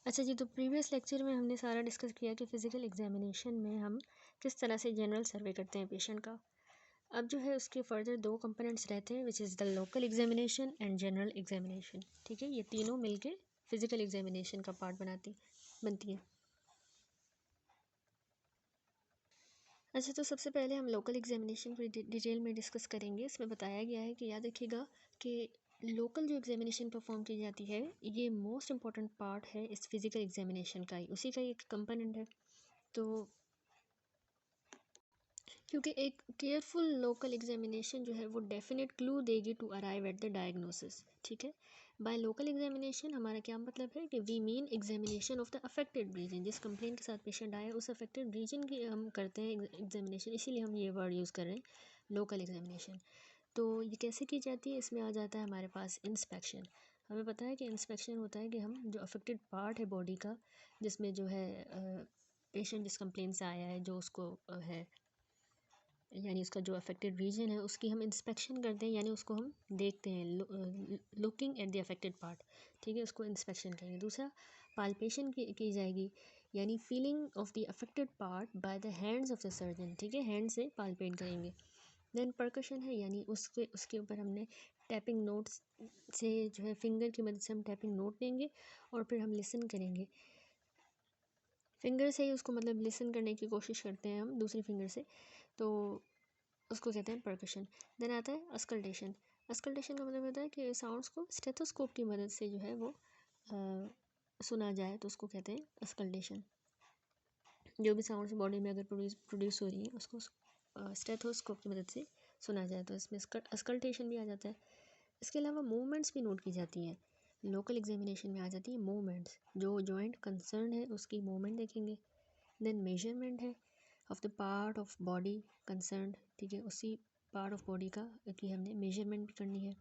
अच्छा जी, तो previous lecture में हमने सारा डिस्कस किया कि फ़िज़िकल एग्जामिनेशन में हम किस तरह से जनरल सर्वे करते हैं पेशेंट का। अब जो है उसके फर्दर दो कंपोनेंट्स रहते हैं, which is the local examination and general examination. ठीक है, ये तीनों मिलके फ़िज़िकल एग्जामिनेशन का पार्ट बनती है। अच्छा, तो सबसे पहले हम लोकल एग्जामिनेशन को डिटेल में डिस्कस करेंगे। इसमें बताया गया है कि याद रखिएगा कि लोकल जो एग्जामिनेशन परफॉर्म की जाती है, ये मोस्ट इंपॉर्टेंट पार्ट है इस फिज़िकल एग्जामिनेशन का ही, उसी का एक कंपोनेंट है। तो क्योंकि एक केयरफुल लोकल एग्जामिनेशन जो है वो डेफिनेट क्लू देगी to arrive at the diagnosis. ठीक है, बाय लोकल एग्जामिनेशन हमारा क्या मतलब है कि we mean examination of the affected region. जिस कंप्लेंट के साथ पेशेंट आया उस अफेक्टेड रीजन की हम करते हैं एग्जामिनेशन, इसीलिए हम ये वर्ड यूज़ कर रहे हैं लोकल एग्जामिनेशन। तो ये कैसे की जाती है, इसमें आ जाता है हमारे पास इंस्पेक्शन। हमें पता है कि इंस्पेक्शन होता है कि हम जो अफेक्टेड पार्ट है बॉडी का, जिसमें जो है पेशेंट जिस कंप्लेंट से आया है, जो उसको है यानी उसका जो अफेक्टेड रीजन है उसकी हम इंस्पेक्शन करते हैं, यानी उसको हम देखते हैं, looking at the affected part. ठीक है, उसको इंस्पेक्शन करेंगे। दूसरा, पाल्पेशन की जाएगी, यानी feeling of the affected part by the hands of the surgeon. ठीक है, हैंड से पाल्पेट करेंगे। देन परकशन है, यानी उसके ऊपर हमने टैपिंग नोट्स से जो है फिंगर की मदद से हम टैपिंग नोट लेंगे और फिर हम लिसन करेंगे। फिंगर से ही उसको मतलब लिसन करने की कोशिश करते हैं हम दूसरी फिंगर से, तो उसको कहते हैं परकशन। देन आता है अस्कल्टेशन। अस्कल्टेशन का मतलब होता है कि साउंड्स को स्टेथोस्कोप की मदद से जो है वो सुना जाए, तो उसको कहते हैं अस्कल्टेशन। जो भी साउंड्स बॉडी में अगर प्रोड्यूस हो रही है उसको स्टेथोस्कोप की मदद से सुना जाए, तो इसमें अस्कल्टेशन भी आ जाता है। इसके अलावा मूवमेंट्स भी नोट की जाती हैं। लोकल एग्जामिनेशन में आ जाती है मूवमेंट्स, जो जॉइंट कंसर्न है उसकी मूवमेंट देखेंगे। देन मेजरमेंट है of the part of body concern. ठीक है, उसी पार्ट ऑफ बॉडी का कि हमने मेजरमेंट भी करनी है।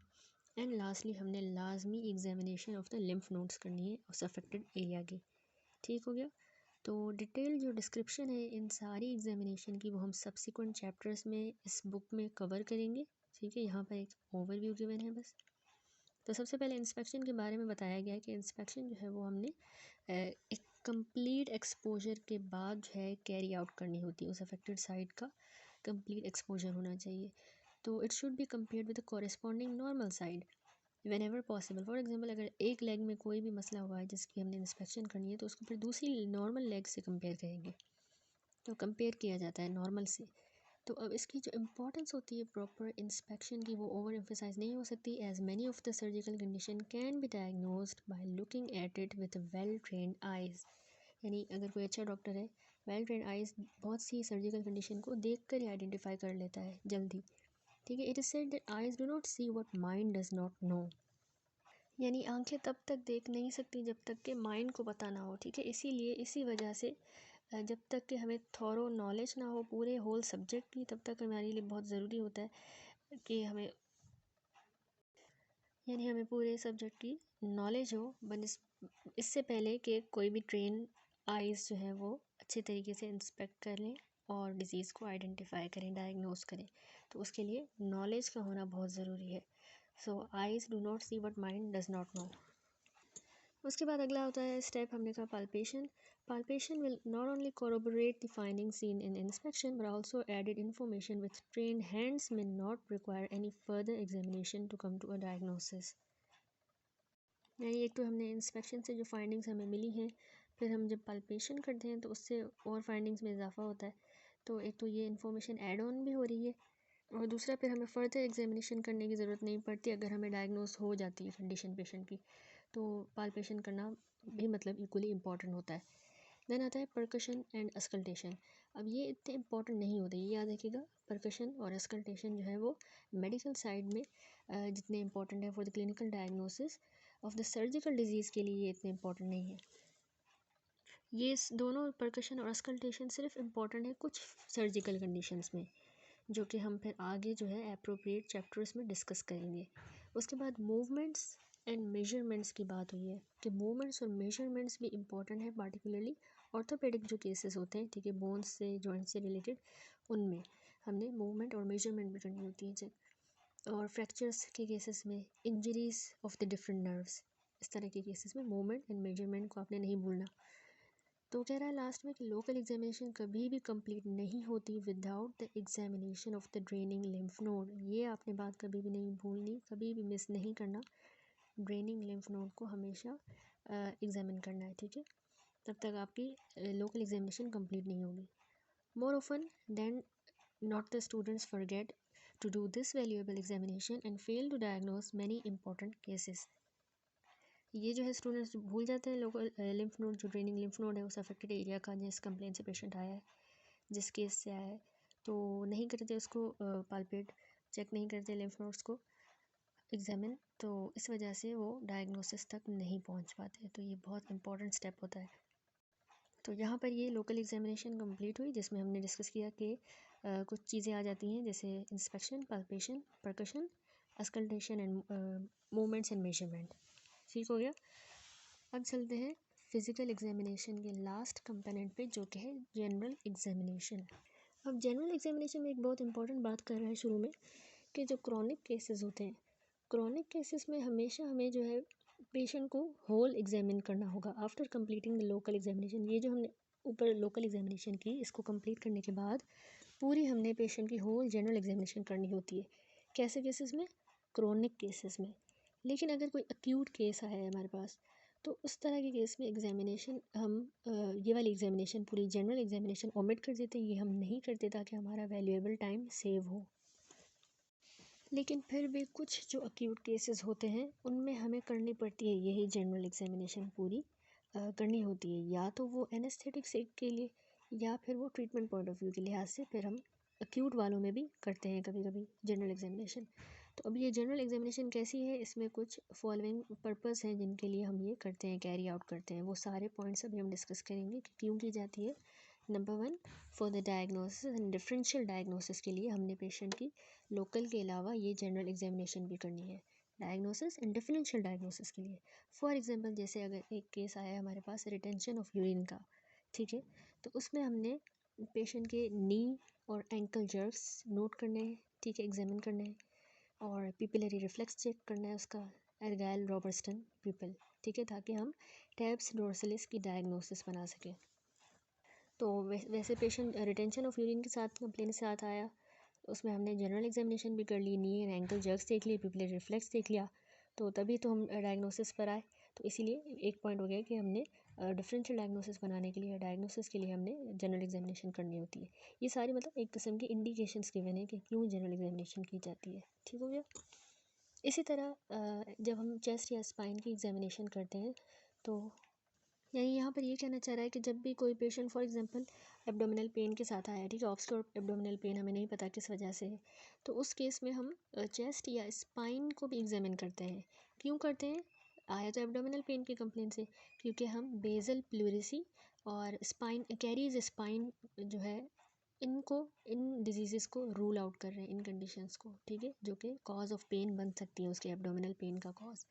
एंड लास्टली हमने लाजमी examination of the lymph nodes करनी है उस अफेक्टेड एरिया की। ठीक हो गया, तो डिटेल जो डिस्क्रिप्शन है इन सारी एग्जामिनेशन की वो हम सब्सिक्वेंट चैप्टर्स में इस बुक में कवर करेंगे। ठीक है, यहाँ पर एक ओवरव्यू गिवन है बस। तो सबसे पहले इंस्पेक्शन के बारे में बताया गया है कि इंस्पेक्शन जो है वो हमने एक कंप्लीट एक्सपोजर के बाद जो है कैरी आउट करनी होती है। उस अफेक्टेड साइड का कंप्लीट एक्सपोजर होना चाहिए। तो it should be compared with the corresponding normal side when ever possible. For example, अगर एक लेग में कोई भी मसला हुआ है जिसकी हमने इंस्पेक्शन करनी है, तो उसको फिर दूसरी नॉर्मल लेग से कंपेयर करेंगे, तो कंपेयर किया जाता है नॉर्मल से। तो अब इसकी जो इम्पोर्टेंस होती है प्रॉपर इंस्पेक्शन की, वो ओवर एम्फेसाइज नहीं हो सकती, as many of the surgical condition can be diagnosed by looking at it with well trained eyes. यानी अगर कोई अच्छा डॉक्टर है, वेल ट्रेंड आइज़ बहुत सी सर्जिकल कंडीशन को देख कर ही आइडेंटिफाई कर लेता है जल्दी। ठीक है, it is said that eyes do not see what mind does not no. यानी आंखें तब तक देख नहीं सकती जब तक कि माइंड को पता ना हो। ठीक है, इसीलिए इसी वजह से जब तक कि हमें थॉरो नॉलेज ना हो पूरे होल सब्जेक्ट की, तब तक हमारे लिए बहुत ज़रूरी होता है कि हमें यानी हमें पूरे सब्जेक्ट की नॉलेज हो इससे पहले कि कोई भी ट्रेन आइज़ जो है वो अच्छे तरीके से इंस्पेक्ट कर लें और डिज़ीज़ को आइडेंटिफाई करें, डायग्नोस करें। तो उसके लिए नॉलेज का होना बहुत ज़रूरी है। So eyes do not see what mind does not know. उसके बाद अगला होता है स्टेप, हमने कहा palpation. Palpation will not only corroborate the findings seen in inspection but also added information with trained hands may not require any further examination to come to a diagnosis। यानी एक तो हमने इंस्पेक्शन से जो findings हमें मिली हैं, फिर हम जब पाल्पेशन करते हैं तो उससे और फाइंडिंग्स में इजाफा होता है। तो एक तो ये इन्फॉर्मेशन ऐड ऑन भी हो रही है, और दूसरा फिर हमें फर्दर एग्जामिनेशन करने की ज़रूरत नहीं पड़ती अगर हमें डायग्नोस हो जाती है कंडीशन पेशेंट की। तो पाल्पेशन करना भी मतलब इक्वली इम्पॉर्टेंट होता है। देन आता है परकशन एंड अस्कल्टेशन। अब ये इतने इंपॉर्टेंट नहीं होते, ये याद रखिएगा। परकशन और अस्कल्टेशन जो है वो मेडिकल साइड में जितने इंपॉर्टेंट है for the clinical diagnosis of the surgical disease के लिए ये इतने इंपॉर्टेंट नहीं है। ये दोनों परकशन और अस्कल्टेशन सिर्फ इम्पॉर्टेंट है कुछ सर्जिकल कंडीशंस में, जो कि हम फिर आगे जो है अप्रोप्रिएट चैप्टर्स में डिस्कस करेंगे। उसके बाद मूवमेंट्स एंड मेजरमेंट्स की बात हुई है कि मूवमेंट्स और मेजरमेंट्स भी इम्पॉर्टेंट है, पार्टिकुलरली ऑर्थोपेडिक जो केसेस होते हैं, ठीक है, बोन्स से जॉइंट से रिलेटेड, उनमें हमने मूवमेंट और मेजरमेंट भी करनी होती है। और फ्रैक्चर्स के केसेस में injuries of the different nerves, इस तरह के केसेस में मूवमेंट एंड मेजरमेंट को आपने नहीं भूलना। तो कह रहा है लास्ट में कि लोकल एग्जामिनेशन कभी भी कंप्लीट नहीं होती without the examination of the draining lymph node. ये आपने बात कभी भी नहीं भूलनी, कभी भी मिस नहीं करना। ड्रेनिंग लिम्फ नोड को हमेशा एग्जामिन करना है, ठीक है, तब तक आपकी लोकल एग्जामिनेशन कंप्लीट नहीं होगी। More often than not the students forget to do this valuable examination and fail to diagnose many important cases। ये जो है स्टूडेंट्स भूल जाते हैं लोकल लिम्फ नोड, जो ड्रेनिंग लिम्फ नोड है उस अफेक्टेड एरिया का, जिस कंप्लेन से पेशेंट आया है, जिस केस से आया है, तो नहीं करते उसको पालपेट, चेक नहीं करते लिम्फ नोड्स को एग्जामिन, तो इस वजह से वो डायग्नोसिस तक नहीं पहुंच पाते। तो ये बहुत इंपॉर्टेंट स्टेप होता है। तो यहाँ पर ये लोकल एग्जामिनेशन कंप्लीट हुई, जिसमें हमने डिस्कस किया कि कुछ चीज़ें आ जाती हैं जैसे inspection, palpation, percussion, auscultation and movements and measurement. ठीक हो गया। अब चलते हैं फिज़िकल एग्जामिनेशन के लास्ट कंपोनेंट पे, जो कि है जनरल एग्जामिनेशन। अब जनरल एग्जामिनेशन में एक बहुत इंपॉर्टेंट बात कर रहा है शुरू में, कि जो क्रॉनिक केसेस होते हैं, क्रॉनिक केसेस में हमेशा हमें जो है पेशेंट को होल एग्जामिन करना होगा after completing the local examination. ये जो हमने ऊपर लोकल एग्जामिनेशन की, इसको कंप्लीट करने के बाद पूरी हमने पेशेंट की होल जनरल एग्जामिनेशन करनी होती है। कैसे केसेस में? क्रॉनिक केसेस में। लेकिन अगर कोई अक्यूट केस आया है हमारे पास, तो उस तरह के केस में एग्जामिनेशन हम ये वाली एग्जामिनेशन, पूरी जनरल एग्जामिनेशन ओमिट कर देते हैं। ये हम नहीं करते ताकि हमारा वैल्यूएबल टाइम सेव हो। लेकिन फिर भी कुछ जो अक्यूट केसेस होते हैं उनमें हमें करनी पड़ती है यही जनरल एग्जामिनेशन पूरी करनी होती है, या तो वो एनेस्थेटिक सेक के लिए या फिर वो ट्रीटमेंट पॉइंट ऑफ व्यू के लिहाज से फिर हम अक्यूट वालों में भी करते हैं कभी कभी जनरल एग्जामिनेशन। तो अब ये जनरल एग्जामिनेशन कैसी है, इसमें कुछ फॉलोइंग पर्पस हैं जिनके लिए हम ये करते हैं, कैरी आउट करते हैं। वो सारे पॉइंट्स अभी हम डिस्कस करेंगे कि क्यों की जाती है। Number 1, for the diagnosis and differential diagnosis के लिए हमने पेशेंट की लोकल के अलावा ये जनरल एग्जामिनेशन भी करनी है, डायग्नोसिस एंड डिफरेंशियल डायग्नोसिस के लिए। फॉर एग्जांपल जैसे अगर एक केस आया है हमारे पास रिटेंशन ऑफ यूरिन का, ठीक है, तो उसमें हमने पेशेंट के नी और एंकल जर्क्स नोट करने हैं, ठीक है, एग्जामिन करने हैं, और पिपिलरी रिफ्लेक्स चेक करना है उसका, एर्गाइल रॉबर्टसन पिपल, ठीक है, ताकि हम टैब्स डोर्सलिस की डायग्नोसिस बना सकें। तो वैसे पेशेंट रिटेंशन ऑफ यूरिन के साथ कंप्लेन के साथ आया, उसमें हमने जनरल एग्जामिनेशन भी कर ली, नी एंड एंकल जर्क्स देख लिए, पिपिलरी रिफ्लेक्स देख लिया, तो तभी तो हम डायग्नोसिस पर आए। तो इसीलिए एक पॉइंट हो गया कि हमने डिफरेंशियल डायग्नोसिस बनाने के लिए, डायग्नोसिस के लिए हमने जनरल एग्जामिनेशन करनी होती है। ये सारी मतलब एक किस्म की इंडिकेशंस गिवन है कि क्यों जनरल एग्जामिनेशन की जाती है। ठीक हो गया। इसी तरह जब हम चेस्ट या स्पाइन की एग्जामिनेशन करते हैं, तो यहाँ पर ये कहना चाह रहा है कि जब भी कोई patient for example abdominal pain के साथ आया, ठीक है, ऑब्स्क्योर एब्डोमिनल पेन, हमें नहीं पता किस वजह से है, तो उस केस में हम चेस्ट या स्पाइन को भी एग्जामिन करते हैं। क्यों करते हैं? आया तो एब्डोमिनल पेन की कंप्लेन से, क्योंकि हम बेसल प्लूरिसी और स्पाइन कैरीज स्पाइन जो है, इनको, इन डिजीज़ को रूल आउट कर रहे हैं, इन कंडीशंस को, ठीक है, जो कि कॉज ऑफ पेन बन सकती है, उसके एब्डोमिनल पेन का कॉज।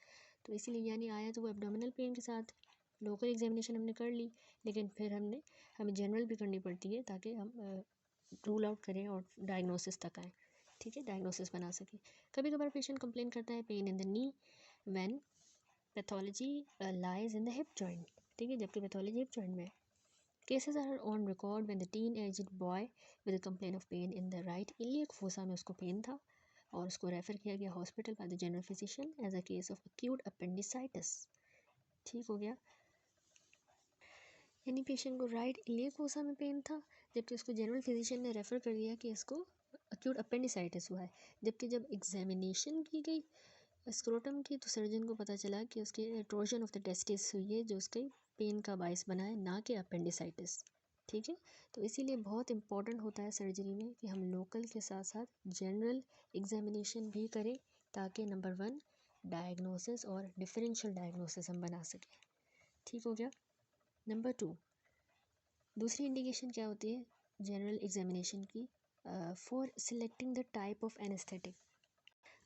तो इसीलिए यानी आया तो वो एब्डोमिनल पेन के साथ, लोकल एग्जामिनेशन हमने कर ली, लेकिन फिर हमें जनरल भी करनी पड़ती है ताकि हम रूल आउट करें और डायग्नोसिस तक आएँ, ठीक है, डायग्नोसिस बना सकें। कभी कभार पेशेंट कंप्लेन करता है pain in the knee when pathology lies in the hip joint, ठीक है, जबकि पैथोलॉजी हिप जॉइंट में। Cases are on record when the teen aged boy with complain of pain in the right iliac fossa में उसको pain था और उसको refer किया गया hospital by the general physician as a case of acute appendicitis. ठीक हो गया। यानी पेशेंट को राइट इलियक फोसा में पेन था, जबकि उसको जनरल फिजिशियन ने रेफ़र कर दिया कि इसको एक्यूट अपेंडिसाइटिस हुआ है। जबकि जब एग्जामिनेशन की गई स्क्रोटम की, तो सर्जन को पता चला कि उसके ट्रोजन ऑफ द टेस्टिस हुई है, जो उसके पेन का बायस बना है, ना कि अपेंडिसाइटिस। ठीक है, तो इसीलिए बहुत इंपॉर्टेंट होता है सर्जरी में कि हम लोकल के साथ साथ जनरल एग्जामिनेशन भी करें, ताकि नंबर 1 डायग्नोसिस और डिफरेंशियल डायग्नोसिस हम बना सकें। ठीक हो गया। नंबर 2, दूसरी इंडिकेशन क्या होती है जनरल एग्जामिनेशन की? For selecting the type of anaesthetic.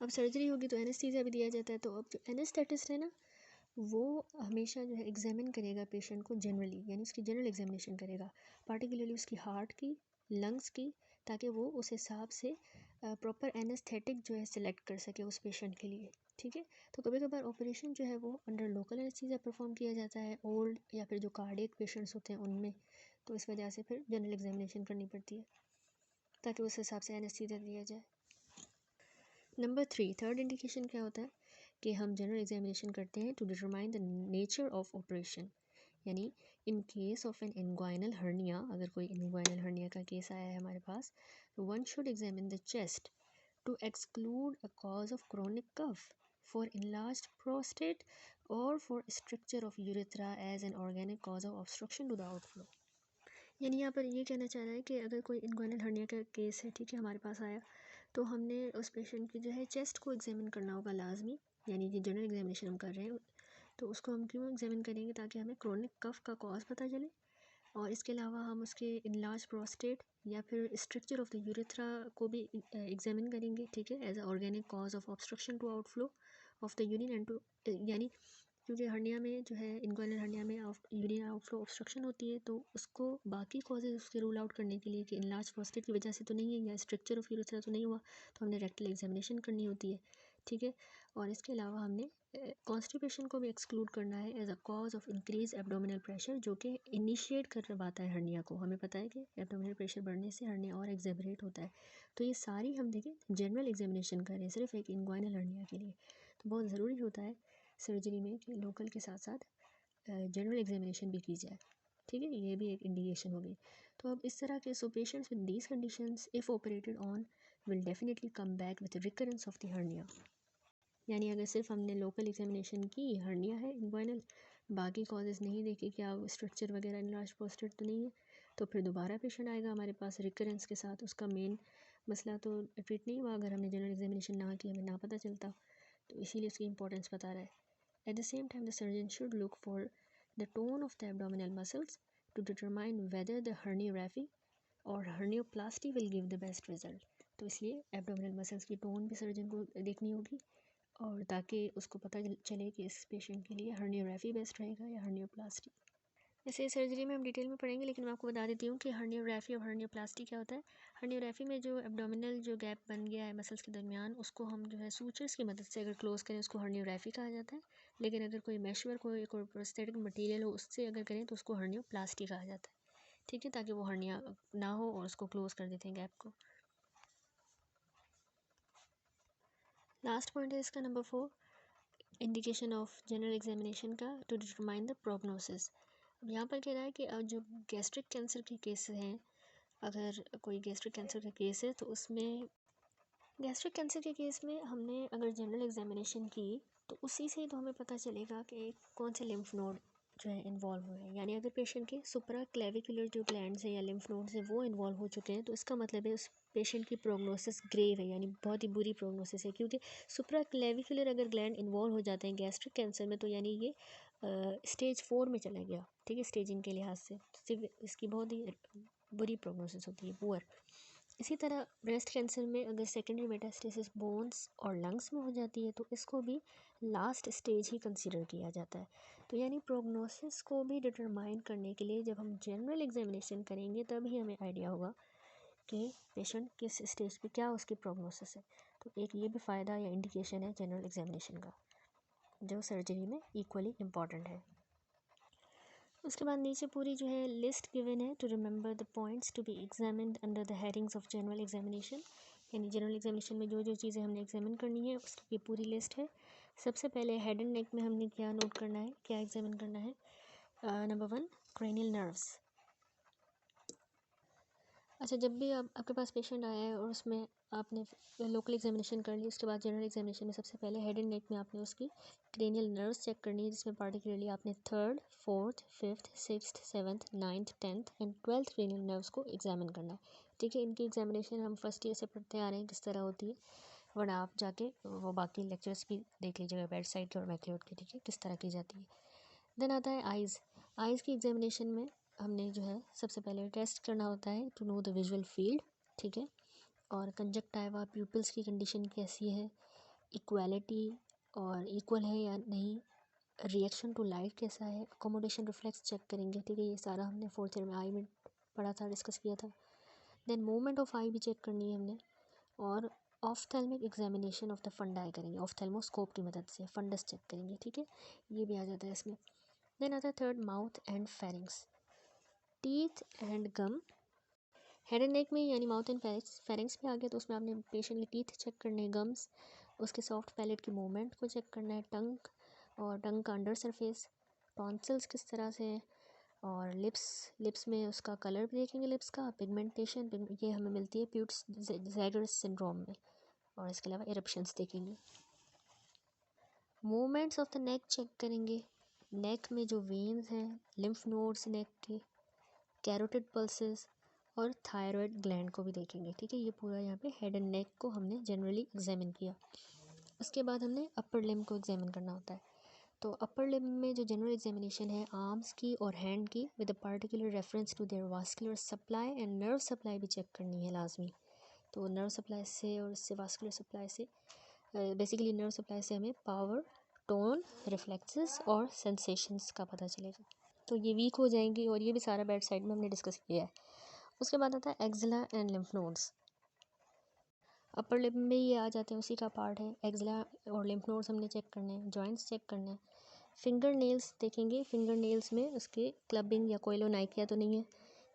अब सर्जरी होगी तो एनेस्थीसिया भी दिया जाता है, तो अब जो एनेस्थेटिस्ट है ना, वो हमेशा जो है एग्जामिन करेगा पेशेंट को जनरली, यानी उसकी जनरल एग्जामिनेशन करेगा, पार्टिकुलरली उसकी हार्ट की, लंग्स की, ताकि वो उस हिसाब से प्रॉपर एनेस्थेटिक जो है सिलेक्ट कर सके उस पेशेंट के लिए। ठीक है। तो कभी कभार ऑपरेशन जो है वो अंडर लोकल एनेस्थीसिया परफॉर्म किया जाता है ओल्ड या फिर जो कार्डियक पेशेंट्स होते हैं उनमें, तो इस वजह से फिर जनरल एग्जामिनेशन करनी पड़ती है ताकि उस हिसाब से एनेस्थीसिया दिया जाए। नंबर 3, थर्ड इंडिकेशन क्या होता है कि हम जनरल एग्जामिनेशन करते हैं to determine the nature of operation, यानी in case of an inguinal hernia, अगर कोई इनग्वाइनल हर्निया का केस आया है हमारे पास, तो one should examine the chest to exclude a cause of chronic cough, for enlarged prostate, or for stricture of urethra as an organic cause of obstruction to the outflow। यानी यहाँ पर ये कहना चाह रहा है कि अगर कोई इनग्वाइनल हर्निया का केस है, ठीक है, हमारे पास आया, तो हमने उस पेशेंट की जो है चेस्ट को एग्जामिन करना होगा लाजमी, यानी कि जनरल एग्जामिनेशन हम कर रहे हैं तो उसको हम क्यों एग्जामिन करेंगे, ताकि हमें क्रोनिक कफ का कॉज पता चले, और इसके अलावा हम उसके इनलार्ज प्रोस्टेट या फिर स्ट्रक्चर ऑफ द यूरेथ्रा को भी एग्जामिन करेंगे, ठीक है, as a organic cause of obstruction to outflow of the urine and to, यानी क्योंकि हर्निया में जो है इनग्वाइनल हर्निया में यूरिन आउटफ्लो ऑब्स्ट्रक्शन होती है, तो उसको बाकी कॉजेज उसके रूल आउट करने के लिए कि इनलार्ज प्रोस्टेट की वजह से तो नहीं है या स्ट्रक्चर ऑफ यूरेथ्रा तो नहीं हुआ, तो हमने रेक्टल एग्जामिनेशन करनी होती है, ठीक है। और इसके अलावा हमने कॉन्स्टिपेशन को भी एक्सक्लूड करना है as a cause of increase abdominal pressure, जो कि इनिशिएट करवाता है हर्निया को। हमें पता है कि एब्डोमिनल प्रेशर बढ़ने से हर्निया और एक्सेबरेट होता है। तो ये सारी हम देखें जनरल एग्जामिनेशन कर रहे हैं सिर्फ एक इनग्वाइनल हर्निया के लिए, तो बहुत ज़रूरी होता है सर्जरी में कि लोकल के साथ साथ जनरल एग्जामिनेशन भी की जाए, ठीक है, ये भी एक इंडिकेशन होगी। तो अब इस तरह के so patients with these conditions if operated on will definitely come back with recurrence of the hernia, यानी अगर सिर्फ हमने लोकल एग्जामिनेशन की, हर्निया है इनग्वाइनल, बाकी कॉजेज़ नहीं देखे क्या स्ट्रक्चर वगैरह इनलार्ज प्रोस्टेट तो नहीं है, तो फिर दोबारा पेशेंट आएगा हमारे पास रिकरेंस के साथ, उसका मेन मसला तो ट्रीट नहीं हुआ अगर हमने जनरल एग्जामिनेशन ना की, हमें ना पता चलता, तो इसीलिए उसकी इंपॉर्टेंस बता रहा है। At the same time the surgeon should look for the tone of the abdominal muscles to determine whether the herniography और hernioplasty will give the best result. तो इसलिए एब्डोमिनल मसल्स की टोन भी सर्जन को देखनी होगी, और ताकि उसको पता चले कि इस पेशेंट के लिए हर्नियोग्राफी बेस्ट रहेगा या हर्नियोप्लास्टी। वैसे सर्जरी में हम डिटेल में पढ़ेंगे, लेकिन मैं आपको बता देती हूँ कि हर्नियोग्राफी और हर्नियोप्लास्टी क्या होता है। हर्नियोग्राफी में जो एब्डोमिनल जो गैप बन गया है मसल्स के दरमियान, उसको हम जो है सूचर्स की मदद से अगर क्लोज करें उसको हर्नियोग्राफी कहा जाता है, लेकिन अगर कोई मेशवर्क कोई प्रोस्थेटिक मटीरियल हो उससे अगर करें तो उसको हर्नियोप्लास्टी कहा जाता है, ठीक है, ताकि वो हर्निया ना हो और उसको क्लोज कर देते हैं गैप को। लास्ट पॉइंट है इसका number 4, indication of general examination का टू डिटरमाइन द प्रोग्नोसिस। अब यहाँ पर कह रहा है कि जो गैस्ट्रिक कैंसर के केस हैं, अगर कोई गैस्ट्रिक कैंसर का केस है तो उसमें गैस्ट्रिक कैंसर के केस में हमने अगर जनरल एग्जामिनेशन की तो उसी से तो हमें पता चलेगा कि कौन से लिम्फ नोड जो है इन्वॉल्व हुए हैं, यानी अगर पेशेंट के सुप्रा क्लेविकुलर जो ग्लैंड्स हैं या लिम्फ नोड्स हैं वो इन्वॉल्व हो चुके हैं, तो इसका मतलब है उस पेशेंट की प्रोग्नोसिस ग्रेव है, यानी बहुत ही बुरी प्रोग्नोसिस है, क्योंकि सुप्रा क्लेविकुलर अगर ग्लैंड इन्वॉल्व हो जाते हैं गैस्ट्रिक कैंसर में, तो यानी ये स्टेज 4 में चला गया, ठीक है, स्टेजिंग के लिहाज से सिर्फ इसकी बहुत ही बुरी प्रोग्नोसिस होती है, पुअर। इसी तरह ब्रेस्ट कैंसर में अगर सेकेंडरी मेटास्टेसिस बोन्स और लंग्स में हो जाती है तो इसको भी लास्ट स्टेज ही कंसीडर किया जाता है। तो यानी प्रोग्नोसिस को भी डिटरमाइन करने के लिए जब हम जनरल एग्जामिनेशन करेंगे तब ही हमें आइडिया होगा कि पेशेंट किस स्टेज पे क्या उसकी प्रोग्नोसिस है। तो एक ये भी फ़ायदा या इंडिकेशन है जनरल एग्जामिनेशन का, जो सर्जरी में इक्वली इम्पॉर्टेंट है। उसके बाद नीचे पूरी जो है लिस्ट गिवन है to remember the points to be examined under the headings of general examination, यानी जनरल एग्जामिनेशन में जो जो चीज़ें हमने एग्जामिन करनी है उसकी ये पूरी लिस्ट है। सबसे पहले हेड एंड नेक में हमने क्या नोट करना है, क्या एग्जामिन करना है। Number 1, cranial nerves. अच्छा, जब भी आपके पास पेशेंट आया है और उसमें आपने लोकल एग्जामिनेशन कर ली, उसके बाद जनरल एग्जामिनेशन में सबसे पहले हेड एंड नेक में आपने उसकी क्रेनियल नर्व्स चेक करनी है, जिसमें पार्टिकुलरली आपने 3rd, 4th, 5th, 6th, 7th, 9th, 10th and 12th cranial nerves को एग्जामिन करना है, ठीक है। इनकी एग्जामिनेशन हम फर्स्ट ईयर से पढ़ते आ रहे हैं किस तरह होती है, वरना आप जाके वो बाकी लेक्चर्स भी देख लीजिएगा बेड साइड के और मैक्लियोड के, ठीक है, किस तरह की जाती है। देन आता है आइज़। आइज़ की एग्जामिनेशन में हमने जो है सबसे पहले टेस्ट करना होता है to know the visual field, ठीक है, और कंजक्टाइवा प्यूपिल्स की कंडीशन कैसी है, इक्वालिटी और इक्वल है या नहीं, रिएक्शन टू लाइट कैसा है, अकोमोडेशन रिफ्लेक्स चेक करेंगे, ठीक है, ये सारा हमने 4th ईयर में आई में पढ़ा था, डिस्कस किया था। देन मूवमेंट ऑफ आई भी चेक करनी है हमने, और ऑफ्थेल्मिक एग्जामिनेशन ऑफ द फंडाई करेंगे, ऑफ्थेल्मोस्कोप की मदद से फंडस चेक करेंगे, ठीक है, ये भी आ जाता है इसमें। देन आता है third mouth and pharynx, teeth and gum. Head and neck में यानी माउथ एंड फेरिंग्स में आ गया तो उसमें आपने पेशेंट के टीथ चेक करने हैं, गम्स, उसके सॉफ्ट पैलेट की मूवमेंट को चेक करना है, टंग और टंग का अंडर सरफेस, टॉन्सिल्स किस तरह से है, और लिप्स में उसका कलर भी देखेंगे, लिप्स का पिगमेंटेशन, ये हमें मिलती है प्यूट्स ज़ैगर्स सिंड्रोम में, और इसके अलावा इरप्शंस देखेंगे। Movements of the neck check करेंगे, नेक में जो वेन्स हैं, लिम्फ नोड्स नेक के, कैरोटिड पल्सेस और थायराइड ग्लैंड को भी देखेंगे, ठीक है। ये पूरा यहाँ पे हेड एंड नेक को हमने जनरली एग्जामिन किया। उसके बाद हमने अपर लिम्ब को एग्जामिन करना होता है। तो अपर लिम्ब में जो जनरल एग्जामिनेशन है आर्म्स की और हैंड की with a particular reference to their vascular supply and nerve supply भी चेक करनी है लाजमी। तो नर्व सप्लाई से और इससे वास्कुलर सप्लाई से, बेसिकली नर्व सप्लाई से हमें पावर, टोन, रिफ्लेक्सेस और सेंसेशंस का पता चलेगा। तो ये वीक हो जाएंगी और ये भी सारा बैड साइड में हमने डिस्कस किया है। उसके बाद आता है axilla and lymph nodes. Upper limb में ये आ जाते हैं, उसी का पार्ट है। एक्जिला और लिम्फ नोड्स हमने चेक करने हैं, जॉइंट्स चेक करने हैं, फिंगर नेल्स देखेंगे, फिंगर नेल्स में उसके क्लबिंग या कोइलोनाइकिया तो नहीं है,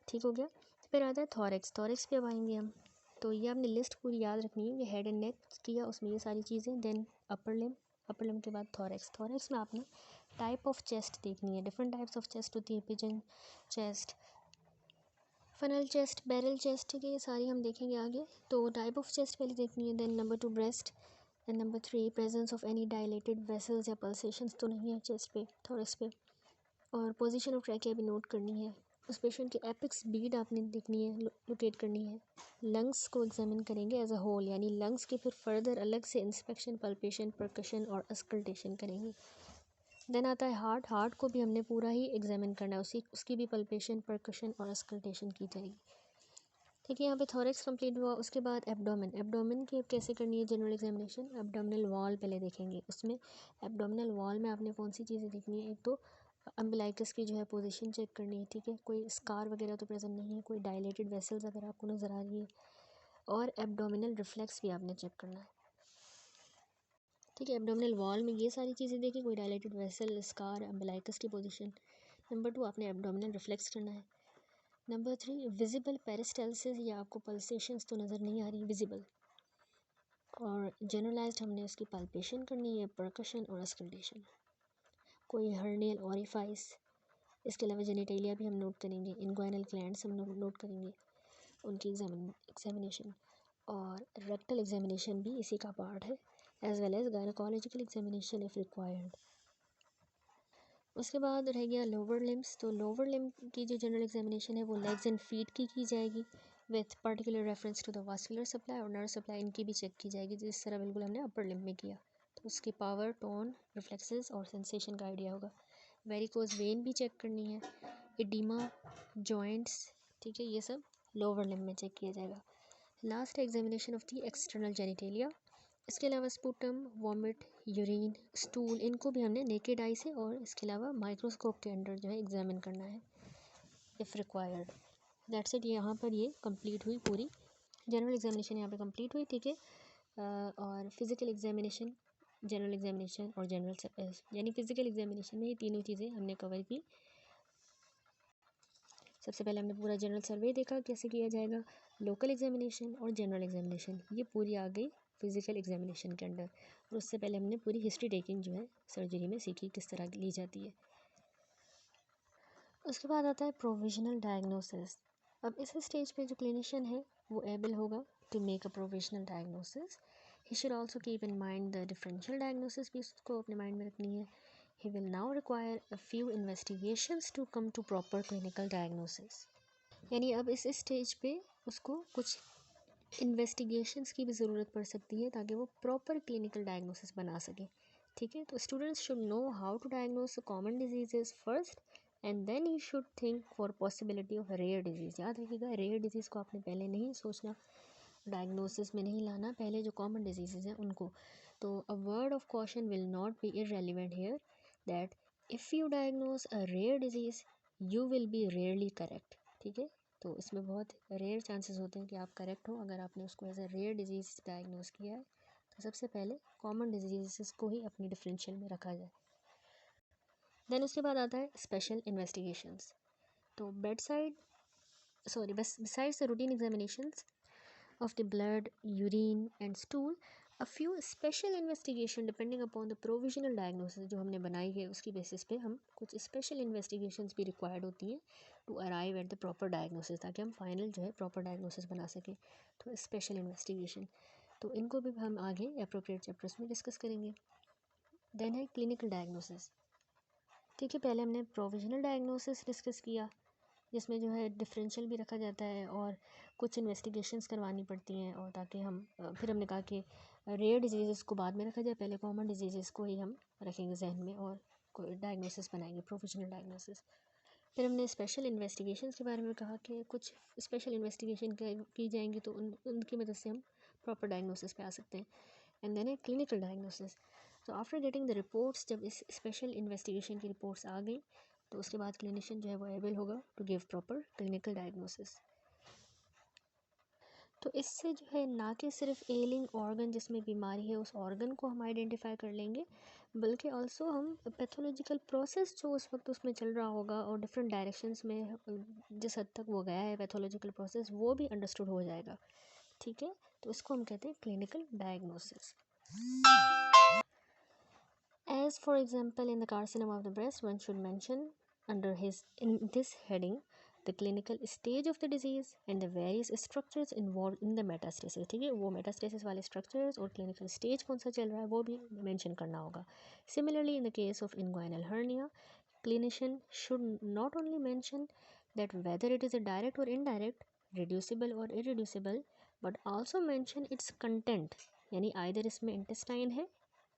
ठीक हो गया। फिर आता है थॉरेक्स, थॉरेक्स पे अब आएंगे हम। तो ये आपने लिस्ट पूरी याद रखनी है कि हेड एंड नेक किया उसमें ये सारी चीज़ें, then upper limb, upper limb के बाद थॉरेक्स, थॉरेक्स में आपने टाइप ऑफ चेस्ट देखनी है, डिफरेंट टाइप्स ऑफ चेस्ट होती है, pigeon chest, funnel chest, barrel chest, ठीक है, ये सारी हम देखेंगे आगे। तो टाइप ऑफ चेस्ट पहले देखनी है, then number 2 breast, and number 3 presence of any dilated vessels या पल्सेशंस तो नहीं है चेस्ट पे, थोरैक्स पे, और पोजीशन ऑफ ट्रैकिया भी नोट करनी है। उस पेशेंट की एपिक्स बीड आपने देखनी है, लोकेट करनी है। लंग्स को एग्जामिन करेंगे एज अ होल, यानी लंग्स की फिर फर्दर अलग से इंस्पेक्शन, पल्पेशन, परकशन और अस्कल्टेशन करेंगे। देन आता है हार्ट, हार्ट को भी हमने पूरा ही एग्जामिन करना है, उसकी भी पल्पेशन, परकशन और अस्कल्टेशन की जाएगी, ठीक है। यहाँ पे थॉरेक्स कंप्लीट हुआ। उसके बाद एब्डोमेन, एब्डोमेन की कैसे करनी है जनरल एग्जामिनेशन, एब्डोमिनल वॉल पहले देखेंगे। उसमें एब्डोमिनल वॉल में आपने कौन सी चीज़ें देखनी है, एक तो अम्बिलाइकस की जो है पोजीशन चेक करनी है, ठीक है, कोई स्कार वगैरह तो प्रेजेंट नहीं है, कोई डायलेटेड वेसल्स अगर आपको नज़र आ रही है, और एब्डोमिनल रिफ्लेक्स भी आपने चेक करना है, ठीक है। एब्डोमिनल वॉल में ये सारी चीज़ें देखी, कोई डायलेटेड वेसल, स्कार, अम्बिलाइकस की पोजीशन। नंबर 2 आपने एब्डोमिनल रिफ्लेक्स करना है। नंबर 3 विजिबल पेरिस्टल्सिस, या आपको पल्सेशंस तो नज़र नहीं आ रही विजिबल, और जनरलाइज्ड हमने उसकी पल्पेशन करनी है, परकशन और अस्कल्टेशन। कोई हर्नियल ऑरिफाइस, इसके अलावा जेनिटेलिया भी हम नोट करेंगे, इनग्वाइनल ग्लैंड्स हम नोट करेंगे, उनकी एग्जामिनेशन, और रेक्टल एग्जामिनेशन भी इसी का पार्ट है, as well as gynaecological examination if required. उसके बाद रह गया लोअर लिम्स। तो लोअर लिम्ब की जो जनरल एग्जामिनेशन है वो लेग्स एंड फीट की जाएगी, with particular reference to the vascular supply और नर्व सप्लाई, इनकी भी चेक की जाएगी, जिस तरह बिल्कुल हमने अपर लिम्ब में किया। तो उसकी पावर, टोन, रिफ्लेक्सेस और सेंसेशन का आइडिया होगा। वेरिकोज वेन भी चेक करनी है, एडिमा, जॉइंट्स, ठीक है, ये सब लोअर लिम्ब में चेक किया जाएगा। Last examination of the external genitalia, इसके अलावा स्पूटम, वॉमिट, यूरिन, स्टूल, इनको भी हमने नेकेड आई से और इसके अलावा माइक्रोस्कोप के अंडर जो है एग्जामिन करना है इफ़ रिक्वायर्ड। दैट्स इट, यहाँ पर ये कंप्लीट हुई पूरी जनरल एग्जामिनेशन, यहाँ पे कंप्लीट हुई, ठीक है। और फिज़िकल एग्जामिनेशन, जनरल एग्जामिनेशन और जनरल, यानी फिज़िकल एग्जामिनेशन में ये तीनों चीज़ें हमने कवर की। सबसे पहले हमने पूरा जनरल सर्वे देखा कैसे किया जाएगा, लोकल एग्जामिनेशन और जनरल एग्जामिनेशन ये पूरी आ गई फिज़िकल एग्जामिनेशन के अंडर। और उससे पहले हमने पूरी हिस्ट्री टेकिंग जो है सर्जरी में सीखी, किस तरह ली जाती है। उसके बाद आता है प्रोविजनल डायग्नोसिस। अब इस स्टेज पे जो क्लिनिशियन है वो एबल होगा to make a provisional diagnosis. He should also keep in mind the differential diagnosis भी उसको अपने माइंड में रखनी है। He will now require a few investigations to come to proper clinical diagnosis. यानी अब इस स्टेज पे उसको कुछ इन्वेस्टिगेशंस की भी ज़रूरत पड़ सकती है ताकि वो प्रॉपर क्लिनिकल डायग्नोसिस बना सके, ठीक है। तो students should know how to diagnose common diseases first and then you should think for possibility of rare disease. याद रखिएगा, रेयर डिजीज़ को आपने पहले नहीं सोचना, डायग्नोसिस में नहीं लाना, पहले जो कॉमन डिजीज़ हैं उनको। तो a word of caution will not be irrelevant here, that if you diagnose a rare disease you will be rarely correct, ठीक है। तो इसमें बहुत रेयर चांसेस होते हैं कि आप करेक्ट हो अगर आपने उसको as a rare disease diagnose किया है। तो सबसे पहले कॉमन डिजीज़ को ही अपनी डिफरेंशियल में रखा जाए। देन उसके बाद आता है स्पेशल इन्वेस्टिगेशंस। तो besides the routine examinations of the blood, urine and stool, a few special investigation depending upon the provisional diagnosis जो हमने बनाई है उसकी बेसिस पे हम कुछ स्पेशल इन्वेस्टिगेशंस भी रिक्वायर्ड होती हैं to arrive at the proper diagnosis, ताकि हम फाइनल जो है प्रॉपर डायग्नोसिस बना सकें। तो स्पेशल इन्वेस्टिगेशन, तो इनको भी हम आगे अप्रोप्रिएट चैप्टर्स में डिस्कस करेंगे। देन है क्लिनिकल डायग्नोसिस। ठीक है, पहले हमने प्रोविजनल डायग्नोसिस डिस्कस किया जिसमें जो है डिफरेंशियल भी रखा जाता है और कुछ इन्वेस्टिगेशंस करवानी पड़ती हैं, और ताकि हम फिर हमने कहा कि रेयर डिजीज़ को बाद में रखा जाए, पहले कॉमन डिजीज़ को ही हम रखेंगे जहन में और कोई डायग्नोसिस बनाएंगे, प्रोफेशनल डायग्नोसिस। फिर हमने स्पेशल इन्वेस्टिगेशंस के बारे में कहा कि कुछ स्पेशल इन्वेस्टिगेशन की जाएंगी तो उनकी मदद से हम प्रॉपर डायग्नोसिस पे आ सकते हैं। एंड देन है क्लिनिकल डायग्नोसिस। तो आफ्टर गेटिंग द रिपोर्ट्स, जब इस स्पेशल इन्वेस्टिगेशन की रिपोर्ट्स आ गई तो उसके बाद क्लिनिशियन जो है वो एबल होगा to give proper clinical diagnosis. तो इससे जो है ना कि सिर्फ एलिंग ऑर्गन जिसमें बीमारी है उस ऑर्गन को हम आइडेंटिफाई कर लेंगे, बल्कि ऑल्सो हम पैथोलॉजिकल प्रोसेस जो उस वक्त उसमें चल रहा होगा और डिफरेंट डायरेक्शंस में जिस हद तक वो गया है पैथोलॉजिकल प्रोसेस, वो भी अंडरस्टूड हो जाएगा। ठीक है, तो इसको हम कहते हैं clinical diagnosis. As for example, in the carcinoma of the breast, one should mention in this heading the clinical stage of the disease and the various structures involved in the metastasis. ठीक है, वो metastasis वाले structures और clinical stage कौन सा चल रहा है वो भी mention करना होगा। Similarly, in the case of inguinal hernia, clinician should not only mention that whether it is a direct or indirect, reducible or irreducible, but also mention its content, यानी either इसमें intestine है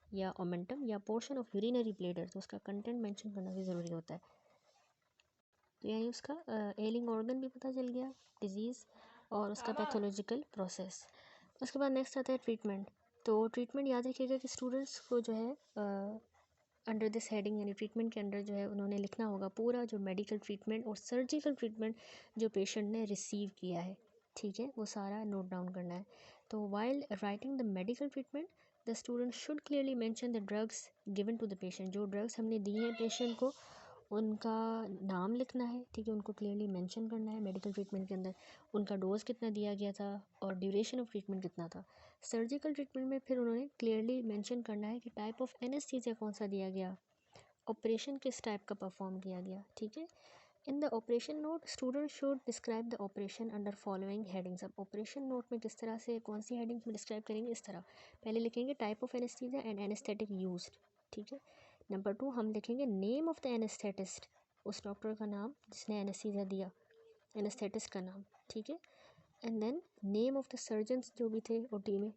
या omentum या portion of urinary bladder, तो उसका content mention करना भी ज़रूरी होता है। तो यानी उसका एलिंग ऑर्गन भी पता चल गया, डिजीज़ और उसका पैथोलॉजिकल प्रोसेस। उसके बाद नेक्स्ट आता है ट्रीटमेंट। तो ट्रीटमेंट याद रखिएगा कि स्टूडेंट्स को जो है अंडर दिस हेडिंग यानी ट्रीटमेंट के अंडर जो है उन्होंने लिखना होगा पूरा जो मेडिकल ट्रीटमेंट और सर्जिकल ट्रीटमेंट जो पेशेंट ने रिसीव किया है। ठीक है, वो सारा नोट डाउन करना है। तो while writing the medical treatment, the student should clearly mention the drugs given to the patient. जो ड्रग्स हमने दी हैं पेशेंट को उनका नाम लिखना है। ठीक है, उनको क्लियरली मेंशन करना है मेडिकल ट्रीटमेंट के अंदर, उनका डोज कितना दिया गया था और ड्यूरेशन ऑफ ट्रीटमेंट कितना था। सर्जिकल ट्रीटमेंट में फिर उन्होंने क्लियरली मेंशन करना है कि टाइप ऑफ एनेस्थीसिया कौन सा दिया गया, ऑपरेशन किस टाइप का परफॉर्म किया गया। ठीक है, in the operation note student should describe the operation under following headings. अब ऑपरेशन नोट में किस तरह से कौन सी हेडिंग्स में डिस्क्राइब करेंगे, इस तरह पहले लिखेंगे type of anaesthesia and anaesthetic used. ठीक है, नंबर 2 हम लिखेंगे नेम ऑफ द एनेस्थेटिस्ट, उस डॉक्टर का नाम जिसने एनेस्थीसिया दिया, एनेस्थेटिस्ट का नाम। ठीक है, and then name of the surgeons जो भी थे ओटी में।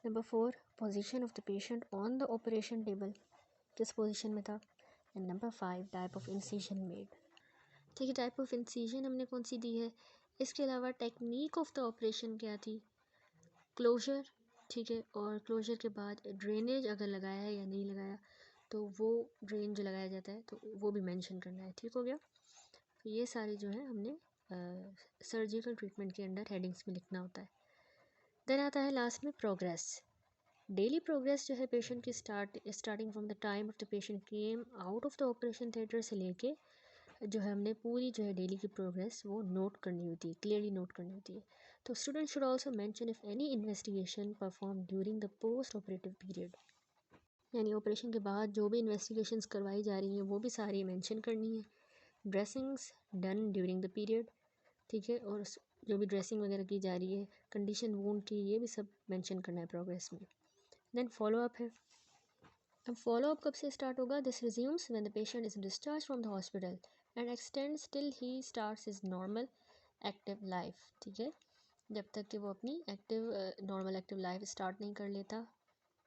Number 4 position of the patient on the operation table, किस पोजीशन में था। And number 5 type of incision made. ठीक है, टाइप ऑफ इंसिजन हमने कौन सी दी है। इसके अलावा टेक्निक ऑफ द ऑपरेशन क्या थी, क्लोजर। ठीक है, और क्लोजर के बाद ड्रेनेज अगर लगाया है या नहीं लगाया तो वो ड्रेन जो लगाया जाता है तो वो भी मेंशन करना है। ठीक हो गया, तो ये सारे जो है हमने सर्जिकल ट्रीटमेंट के अंडर हेडिंग्स में लिखना होता है। देन आता है लास्ट में प्रोग्रेस। डेली प्रोग्रेस जो है पेशेंट की starting from the time of the patient came out of the operation theatre से लेके जो है हमने पूरी जो है डेली की प्रोग्रेस वो नोट करनी होती है, क्लियरली नोट करनी होती है। तो student should also mention if any investigation perform during the post operative period, यानी ऑपरेशन के बाद जो भी इन्वेस्टिगेशंस करवाई जा रही हैं वो भी सारी मेंशन करनी है। Dressings done during the period. ठीक है, और जो भी ड्रेसिंग वगैरह की जा रही है, कंडीशन वूंड की, ये भी सब मेंशन करना है प्रोग्रेस में। देन फॉलोअप है। अब फॉलोअप कब से स्टार्ट होगा, this resumes when the patient is discharge from the hospital and x tends till he starts his normal active life. ठीक है, जब तक कि वो अपनी नॉर्मल एक्टिव लाइफ स्टार्ट नहीं कर लेता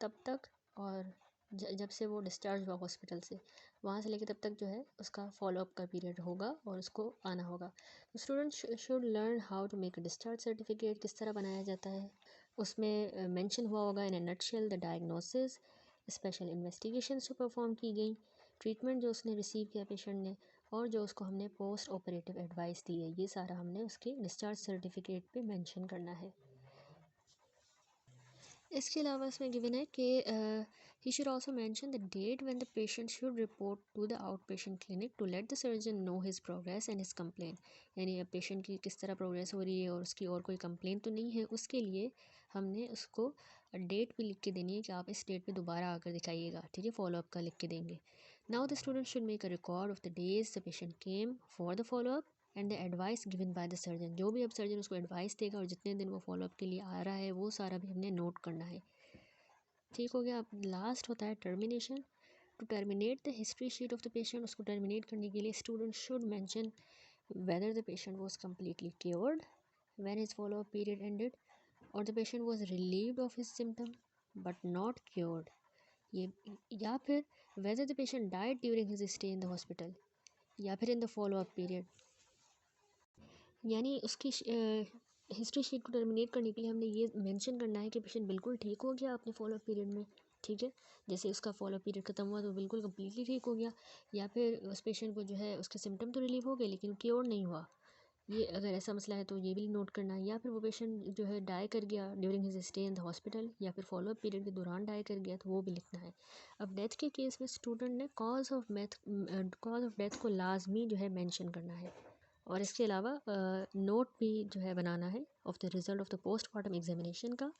तब तक, और जब से वो डिस्चार्ज हुआ हॉस्पिटल से वहाँ से लेकर तब तक जो है उसका फॉलोअप का पीरियड होगा और उसको आना होगा। Student should learn how to make a discharge certificate, किस तरह बनाया जाता है, उसमें मेंशन हुआ होगा in a nutshell the diagnosis, special investigation जो परफॉर्म की गई, ट्रीटमेंट जो उसने रिसीव किया पेशेंट ने, और जो उसको हमने पोस्ट ऑपरेटिव एडवाइस दी है, ये सारा हमने उसके डिस्चार्ज सर्टिफिकेट पे मेंशन करना है। इसके अलावा इसमें गिवन है कि he should also mention the date when the patient should report to the out patient clinic to let the surgeon know his progress and his complain. यानी अब पेशेंट की किस तरह प्रोग्रेस हो रही है और उसकी और कोई कंप्लेन तो नहीं है, उसके लिए हमने उसको डेट भी लिख के देनी है कि आप इस डेट पे दोबारा आकर दिखाइएगा, ठीक है, फॉलोअप का लिख के देंगे। Now the student should make a record of the days the patient came for the follow up and the advice given by the surgeon. जो भी अब सर्जन उसको एडवाइस देगा और जितने दिन वो फॉलोअप के लिए आ रहा है वो सारा भी हमने नोट करना है। ठीक हो गया। अब लास्ट होता है termination. To terminate the history sheet of the patient, उसको टर्मिनेट करने के लिए student should mention whether the patient was completely cured when his follow-up period ended or the patient was relieved of his symptom but not cured, ये या फिर whether the patient died during his stay in the hospital या फिर in the follow-up period। यानी उसकी history sheet को terminate करने के लिए हमने ये मेंशन करना है कि पेशेंट बिल्कुल ठीक हो गया अपने फॉलोअप पीरियड में, ठीक है, जैसे उसका फॉलोअप पीरियड ख़त्म हुआ तो बिल्कुल कम्प्लीटली ठीक हो गया, या फिर उस पेशेंट को जो है उसके सिम्टम तो रिलीव हो गए लेकिन क्योर नहीं हुआ, ये अगर ऐसा मसला है तो ये भी नोट करना है। या फिर वो पेशेंट जो है डाई कर गया during his stay in the hospital या फिर फॉलोअप पीरियड के दौरान डाई कर गया तो वो भी लिखना है। अब डेथ के केस में स्टूडेंट ने कॉज ऑफ डेथ को लाजमी जो है मेंशन करना है। और इसके अलावा नोट भी जो है बनाना है of the result of the postmortem examination का।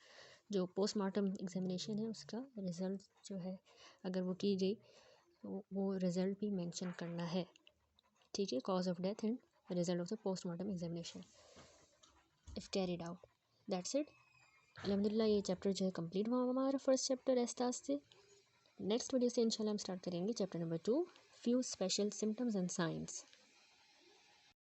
जो पोस्टमार्टम एग्जामिनेशन है उसका रिज़ल्ट जो है अगर वो की गई तो वो रिज़ल्ट भी मेंशन करना है, ठीक है, cause of death end result of the postmortem examination if carried out. That's it. अल्हम्दुलिल्लाह ये चैप्टर जो है कंप्लीट हुआ हमारा फर्स्ट चैप्टर एस्तास से। नेक्स्ट वीडियो से इंशाल्लाह हम स्टार्ट करेंगे chapter number 2, few special symptoms and science.